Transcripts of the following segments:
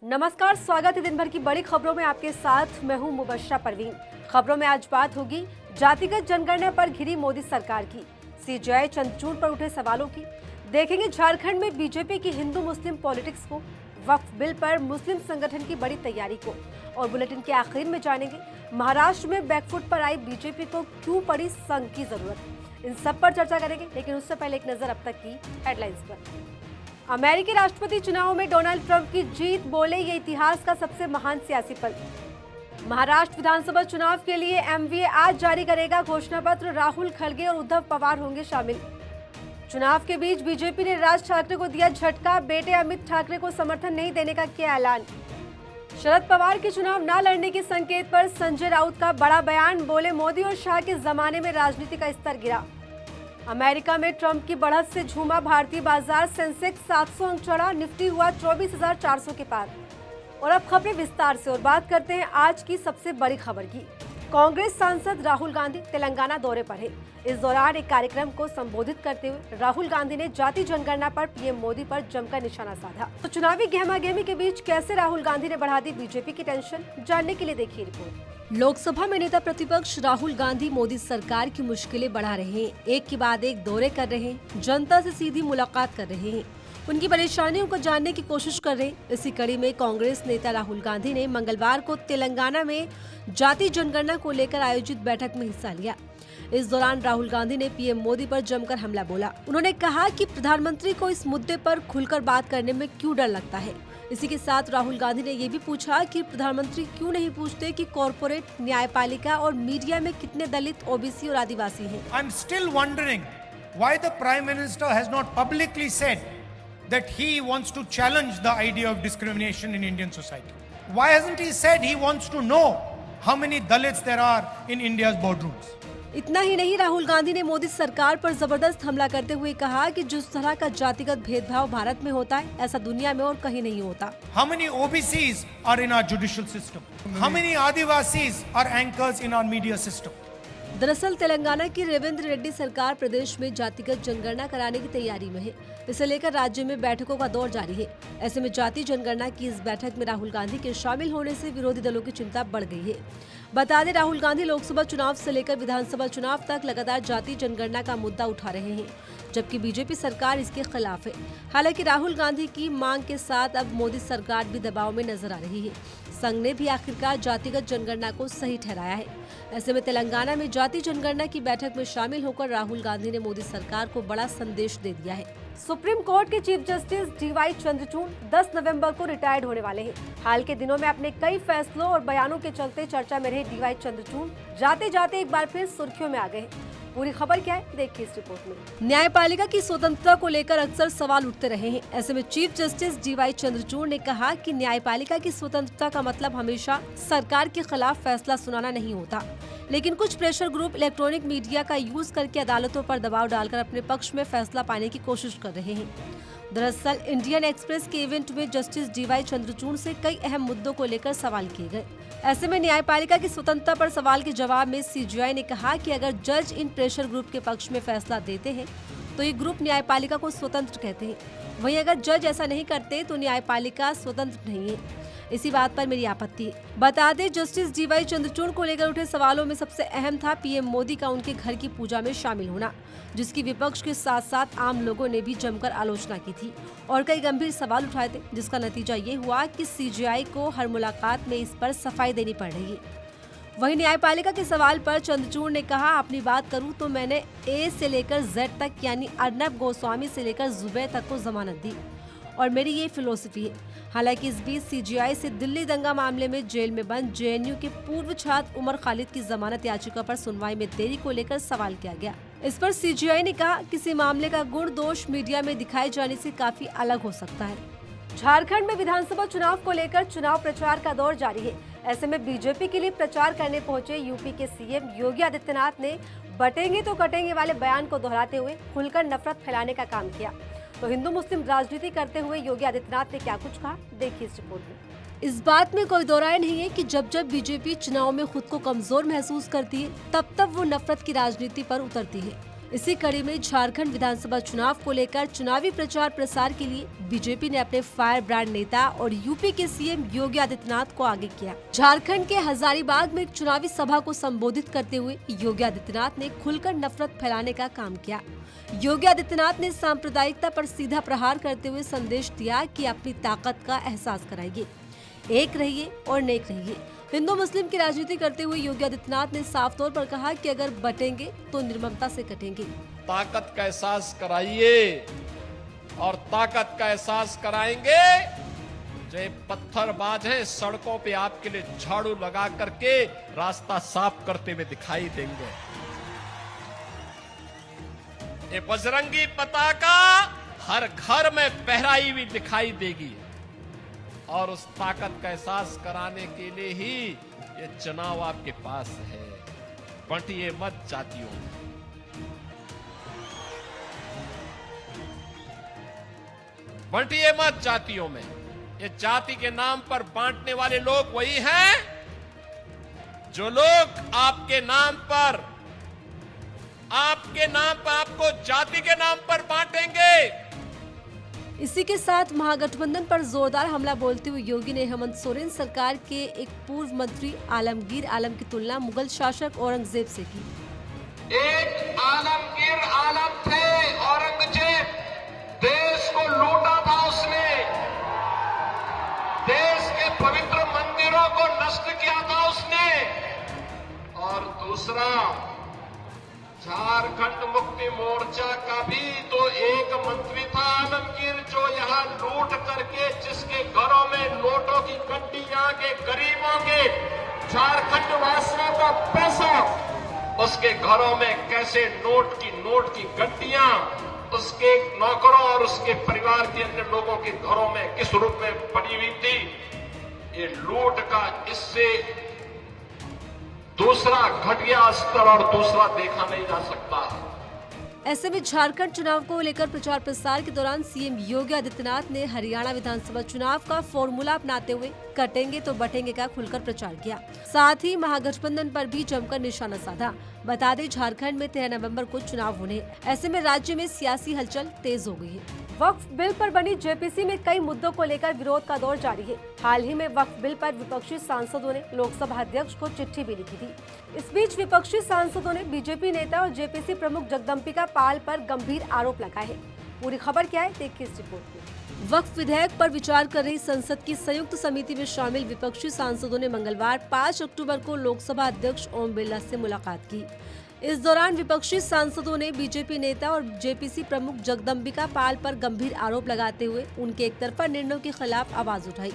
नमस्कार, स्वागत है दिन भर की बड़ी खबरों में। आपके साथ मैं हूं मुबश्शरा परवीन। खबरों में आज बात होगी जातिगत जनगणना पर घिरी मोदी सरकार की, सीजेआई चंद्रचूड़ पर उठे सवालों की। देखेंगे झारखंड में बीजेपी की हिंदू मुस्लिम पॉलिटिक्स को, वक्फ बिल पर मुस्लिम संगठन की बड़ी तैयारी को, और बुलेटिन के आखिर में जानेंगे महाराष्ट्र में बैकफुट पर आई बीजेपी को क्यों पड़ी संघ की जरूरत। इन सब पर चर्चा करेंगे, लेकिन उससे पहले एक नजर अब तक की हेडलाइंस पर। अमेरिकी राष्ट्रपति चुनाव में डोनाल्ड ट्रंप की जीत, बोले ये इतिहास का सबसे महान सियासी पल। महाराष्ट्र विधानसभा चुनाव के लिए एमवीए आज जारी करेगा घोषणा पत्र, राहुल खड़गे और उद्धव पवार होंगे शामिल। चुनाव के बीच बीजेपी ने राज ठाकरे को दिया झटका, बेटे अमित ठाकरे को समर्थन नहीं देने का किया ऐलान। शरद पवार के चुनाव न लड़ने के संकेत पर संजय राउत का बड़ा बयान, बोले मोदी और शाह के जमाने में राजनीति का स्तर गिरा। अमेरिका में ट्रंप की बढ़त से झूमा भारतीय बाजार, सेंसेक्स 700 अंक चढ़ा, निफ्टी हुआ 24,400 के पार। और अब खबरें विस्तार से, और बात करते हैं आज की सबसे बड़ी खबर की। कांग्रेस सांसद राहुल गांधी तेलंगाना दौरे पर है। इस दौरान एक कार्यक्रम को संबोधित करते हुए राहुल गांधी ने जाति जनगणना पर पीएम मोदी पर जमकर निशाना साधा। तो चुनावी गहमागहमी के बीच कैसे राहुल गांधी ने बढ़ा दी बीजेपी की टेंशन, जानने के लिए देखिए रिपोर्ट। लोकसभा में नेता प्रतिपक्ष राहुल गांधी मोदी सरकार की मुश्किलें बढ़ा रहे हैं। एक के बाद एक दौरे कर रहे हैं, जनता से सीधी मुलाकात कर रहे हैं, उनकी परेशानियों को जानने की कोशिश कर रहे हैं। इसी कड़ी में कांग्रेस नेता राहुल गांधी ने मंगलवार को तेलंगाना में जाति जनगणना को लेकर आयोजित बैठक में हिस्सा लिया। इस दौरान राहुल गांधी ने पीएम मोदी पर जमकर हमला बोला। उन्होंने कहा कि प्रधानमंत्री को इस मुद्दे पर खुलकर बात करने में क्यों डर लगता है। इसी के साथ राहुल गांधी ने ये भी पूछा कि प्रधानमंत्री क्यों नहीं पूछते कि कॉर्पोरेट, न्यायपालिका और मीडिया में कितने दलित, ओबीसी और आदिवासी हैं। I am still wondering why the Prime Minister has not publicly said that he wants to challenge the idea of discrimination in Indian society. Why hasn't he said he wants to know how many Dalits there are in India's boardrooms? इतना ही नहीं, राहुल गांधी ने मोदी सरकार पर जबरदस्त हमला करते हुए कहा कि जिस तरह का जातिगत भेदभाव भारत में होता है, ऐसा दुनिया में और कहीं नहीं होता। How many OBCs are in our judicial system? How many Adivasis are anchors in our media system? दरअसल तेलंगाना की रेवंत रेड्डी सरकार प्रदेश में जातिगत जनगणना कराने की तैयारी में है। इसे लेकर राज्य में बैठकों का दौर जारी है। ऐसे में जाति जनगणना की इस बैठक में राहुल गांधी के शामिल होने से विरोधी दलों की चिंता बढ़ गई है। बता दें, राहुल गांधी लोकसभा चुनाव से लेकर विधानसभा चुनाव तक लगातार जाति जनगणना का मुद्दा उठा रहे हैं, जबकि बीजेपी सरकार इसके खिलाफ है। हालांकि राहुल गांधी की मांग के साथ अब मोदी सरकार भी दबाव में नजर आ रही है। संघ ने भी आखिरकार जातिगत जनगणना को सही ठहराया है। ऐसे में तेलंगाना में जाति जनगणना की बैठक में शामिल होकर राहुल गांधी ने मोदी सरकार को बड़ा संदेश दे दिया है। सुप्रीम कोर्ट के चीफ जस्टिस डीवाई चंद्रचूड़ 10 नवंबर को रिटायर्ड होने वाले हैं। हाल के दिनों में अपने कई फैसलों और बयानों के चलते चर्चा में रहे डीवाई चंद्रचूड़ जाते जाते एक बार फिर सुर्खियों में आ गए हैं। पूरी खबर क्या है, देखिए इस रिपोर्ट में। न्यायपालिका की स्वतंत्रता को लेकर अक्सर सवाल उठते रहे हैं। ऐसे में चीफ जस्टिस डीवाई चंद्रचूड़ ने कहा कि न्यायपालिका की स्वतंत्रता का मतलब हमेशा सरकार के खिलाफ फैसला सुनाना नहीं होता, लेकिन कुछ प्रेशर ग्रुप इलेक्ट्रॉनिक मीडिया का यूज करके अदालतों पर दबाव डालकर अपने पक्ष में फैसला पाने की कोशिश कर रहे हैं। दरअसल इंडियन एक्सप्रेस के इवेंट में जस्टिस डीवाई चंद्रचूड़ से कई अहम मुद्दों को लेकर सवाल किए गए। ऐसे में न्यायपालिका की स्वतंत्रता पर सवाल के जवाब में सीजेआई ने कहा कि अगर जज इन प्रेशर ग्रुप के पक्ष में फैसला देते हैं तो ये ग्रुप न्यायपालिका को स्वतंत्र कहते हैं, वहीं अगर जज ऐसा नहीं करते तो न्यायपालिका स्वतंत्र नहीं है। इसी बात पर मेरी आपत्ति है। बता दें, जस्टिस डीवाई चंद्रचूड़ को लेकर उठे सवालों में सबसे अहम था पीएम मोदी का उनके घर की पूजा में शामिल होना, जिसकी विपक्ष के साथ साथ आम लोगों ने भी जमकर आलोचना की थी और कई गंभीर सवाल उठाए थे, जिसका नतीजा ये हुआ कि सीजेआई को हर मुलाकात में इस पर सफाई देनी पड़ रही है। वहीं न्यायपालिका के सवाल पर चंद्रचूड़ ने कहा, अपनी बात करूं तो मैंने ए से लेकर जेड तक यानी अर्नब गोस्वामी से लेकर जुबैर तक को जमानत दी और मेरी ये फिलोसफी है। हालांकि इस बीच सीजेआई से दिल्ली दंगा मामले में जेल में बंद जेएनयू के पूर्व छात्र उमर खालिद की जमानत याचिका पर सुनवाई में देरी को लेकर सवाल किया गया। इस पर सीजेआई ने कहा, किसी मामले का गुण दोष मीडिया में दिखाए जाने से काफी अलग हो सकता है। झारखंड में विधानसभा चुनाव को लेकर चुनाव प्रचार का दौर जारी है। ऐसे में बीजेपी के लिए प्रचार करने पहुंचे यूपी के सीएम योगी आदित्यनाथ ने बटेंगे तो कटेंगे वाले बयान को दोहराते हुए खुलकर नफरत फैलाने का काम किया। तो हिंदू मुस्लिम राजनीति करते हुए योगी आदित्यनाथ ने क्या कुछ कहा, देखिए इस रिपोर्ट में। इस बात में कोई दो राय नहीं है कि जब जब बीजेपी चुनाव में खुद को कमजोर महसूस करती है, तब तब वो नफरत की राजनीति पर उतरती है। इसी कड़ी में झारखंड विधानसभा चुनाव को लेकर चुनावी प्रचार प्रसार के लिए बीजेपी ने अपने फायर ब्रांड नेता और यूपी के सीएम योगी आदित्यनाथ को आगे किया। झारखंड के हजारीबाग में एक चुनावी सभा को संबोधित करते हुए योगी आदित्यनाथ ने खुलकर नफरत फैलाने का काम किया। योगी आदित्यनाथ ने सांप्रदायिकता पर सीधा प्रहार करते हुए संदेश दिया कि अपनी ताकत का एहसास कराइए, एक रहिए और नेक रहिए। हिंदू मुस्लिम की राजनीति करते हुए योगी आदित्यनाथ ने साफ तौर पर कहा कि अगर बटेंगे तो निर्ममता से कटेंगे। ताकत का एहसास कराइए और ताकत का एहसास कराएंगे जो ये पत्थरबाज है सड़कों पे आपके लिए झाड़ू लगा करके रास्ता साफ करते हुए दिखाई देंगे। ये बजरंगी पताका हर घर में फहराई हुई दिखाई देगी और उस ताकत का एहसास कराने के लिए ही ये चुनाव आपके पास है। बंटिए मत जातियों में, बंटिए मत जातियों में। ये जाति के नाम पर बांटने वाले लोग वही हैं जो लोग आपके नाम पर आपको जाति के नाम पर बांटेंगे। इसी के साथ महागठबंधन पर जोरदार हमला बोलते हुए योगी ने हेमंत सोरेन सरकार के एक पूर्व मंत्री आलमगीर आलम की तुलना मुगल शासक औरंगजेब से की। एक आलमगीर आलम थे, औरंगजेब, देश को लूटा था उसने, देश के पवित्र मंदिरों को नष्ट किया था उसने। और दूसरा, झारखंड मुक्ति मोर्चा का भी तो एक मंत्री था आलमगीर, जो यहाँ लूट करके जिसके घरों में नोटों की गड्डियां के गरीबों के झारखंड वासियों का पैसा उसके घरों में कैसे नोट की गड्डियां उसके नौकरों और उसके परिवार के अन्य लोगों के घरों में किस रूप में पड़ी हुई थी। ये लूट का इससे दूसरा घटिया स्तर और दूसरा देखा नहीं जा सकता। ऐसे में झारखंड चुनाव को लेकर प्रचार प्रसार के दौरान सीएम योगी आदित्यनाथ ने हरियाणा विधानसभा चुनाव का फॉर्मूला अपनाते हुए कटेंगे तो बटेंगे का खुलकर प्रचार किया। साथ ही महागठबंधन पर भी जमकर निशाना साधा। बता दें, झारखंड में 13 नवंबर को चुनाव होने हैं। ऐसे में राज्य में सियासी हलचल तेज हो गई है। वक्फ बिल पर बनी जेपीसी में कई मुद्दों को लेकर विरोध का दौर जारी है। हाल ही में वक्फ बिल पर विपक्षी सांसदों ने लोकसभा अध्यक्ष को चिट्ठी भी लिखी थी। इस बीच विपक्षी सांसदों ने बीजेपी नेता और जेपीसी प्रमुख जगदम्बिका पाल पर गंभीर आरोप लगाए हैं। पूरी खबर क्या है, देखिए इस रिपोर्ट में। वक्फ विधेयक पर विचार कर रही संसद की संयुक्त समिति में शामिल विपक्षी सांसदों ने मंगलवार 5 अक्टूबर को लोकसभा अध्यक्ष ओम बिरला से मुलाकात की। इस दौरान विपक्षी सांसदों ने बीजेपी नेता और जेपीसी प्रमुख जगदम्बिका पाल पर गंभीर आरोप लगाते हुए उनके एकतरफा निर्णयों के खिलाफ आवाज उठाई।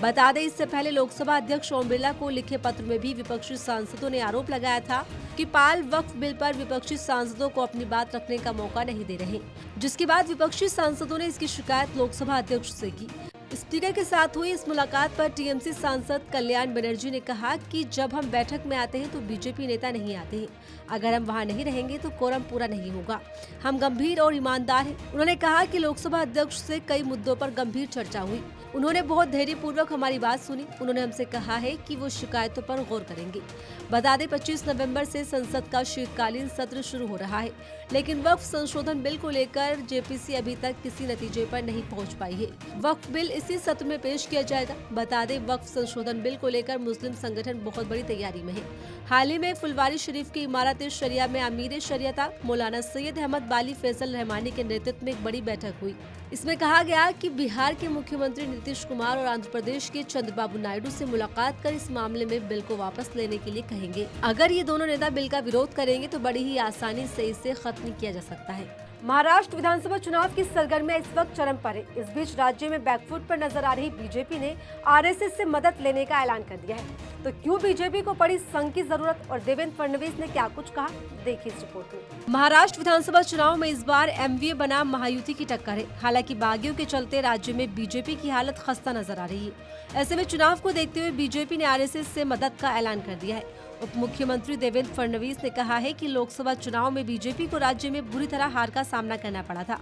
बता दें, इससे पहले लोकसभा अध्यक्ष ओम बिरला को लिखे पत्र में भी विपक्षी सांसदों ने आरोप लगाया था कि पाल वक्फ बिल पर विपक्षी सांसदों को अपनी बात रखने का मौका नहीं दे रहे, जिसके बाद विपक्षी सांसदों ने इसकी शिकायत लोकसभा अध्यक्ष से की। स्पीकर के साथ हुई इस मुलाकात पर टीएमसी सांसद कल्याण बनर्जी ने कहा कि जब हम बैठक में आते हैं तो बीजेपी नेता नहीं आते हैं। अगर हम वहां नहीं रहेंगे तो कोरम पूरा नहीं होगा। हम गंभीर और ईमानदार हैं। उन्होंने कहा कि लोकसभा अध्यक्ष से कई मुद्दों पर गंभीर चर्चा हुई। उन्होंने बहुत धैर्यपूर्वक हमारी बात सुनी। उन्होंने हमसे कहा है कि वो शिकायतों पर गौर करेंगे। बता दें, 25 नवंबर से संसद का शीतकालीन सत्र शुरू हो रहा है, लेकिन वक्फ संशोधन बिल को लेकर जेपीसी अभी तक किसी नतीजे पर नहीं पहुंच पाई है। वक्फ बिल इसी सत्र में पेश किया जाएगा। बता दें, वक्फ संशोधन बिल को लेकर मुस्लिम संगठन बहुत बड़ी तैयारी में है। हाल ही में फुलवारी शरीफ की इमारत शरिया में अमीर शरियता मौलाना सैयद अहमद बाली फैसल रहमानी के नेतृत्व में एक बड़ी बैठक हुई। इसमें कहा गया कि बिहार के मुख्यमंत्री नीतीश कुमार और आंध्र प्रदेश के चंद्रबाबू नायडू से मुलाकात कर इस मामले में बिल को वापस लेने के लिए कहेंगे। अगर ये दोनों नेता बिल का विरोध करेंगे तो बड़ी ही आसानी से इसे खत्म किया जा सकता है। महाराष्ट्र विधानसभा चुनाव की सरगर्मियां इस वक्त चरम पर है। इस बीच राज्य में बैकफुट पर नजर आ रही बीजेपी ने आरएसएस से मदद लेने का ऐलान कर दिया है। तो क्यों बीजेपी को पड़ी संघ की जरूरत और देवेंद्र फडणवीस ने क्या कुछ कहा, देखिए इस रिपोर्ट में। महाराष्ट्र विधानसभा चुनाव में इस बार एमवीए बनाम महायुति की टक्कर है। हालांकि बागियों के चलते राज्य में बीजेपी की हालत खस्ता नजर आ रही है। ऐसे में चुनाव को देखते हुए बीजेपी ने आरएसएस से मदद का ऐलान कर दिया है। उप मुख्यमंत्री देवेंद्र फडणवीस ने कहा है कि लोकसभा चुनाव में बीजेपी को राज्य में बुरी तरह हार का सामना करना पड़ा था।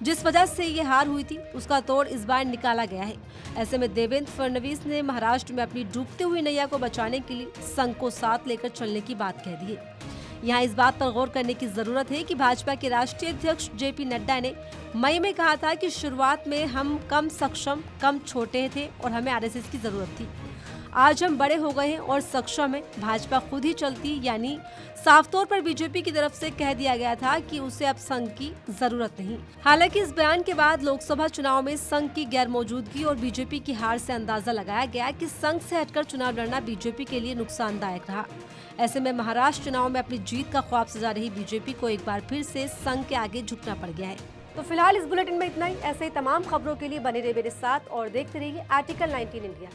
जिस वजह से ये हार हुई थी उसका तोड़ इस बार निकाला गया है। ऐसे में देवेंद्र फडणवीस ने महाराष्ट्र में अपनी डूबती हुई नैया को बचाने के लिए संघ को साथ लेकर चलने की बात कह दी है। यहाँ इस बात पर गौर करने की जरूरत है कि भाजपा के राष्ट्रीय अध्यक्ष जेपी नड्डा ने मई में कहा था कि शुरुआत में हम कम सक्षम, कम छोटे थे और हमें आरएसएस की जरूरत थी। आज हम बड़े हो गए हैं और सक्षम है, भाजपा खुद ही चलती, यानी साफ तौर पर बीजेपी की तरफ से कह दिया गया था कि उसे अब संघ की जरूरत नहीं। हालांकि इस बयान के बाद लोकसभा चुनाव में संघ की गैर मौजूदगी और बीजेपी की हार से अंदाजा लगाया गया कि संघ से हटकर चुनाव लड़ना बीजेपी के लिए नुकसानदायक रहा। ऐसे में महाराष्ट्र चुनाव में अपनी जीत का ख्वाब सजा रही बीजेपी को एक बार फिर से संघ के आगे झुकना पड़ गया है। तो फिलहाल इस बुलेटिन में इतना ही। ऐसे ही तमाम खबरों के लिए बने रहिए मेरे साथ और देखते रहिए आर्टिकल 19 इंडिया।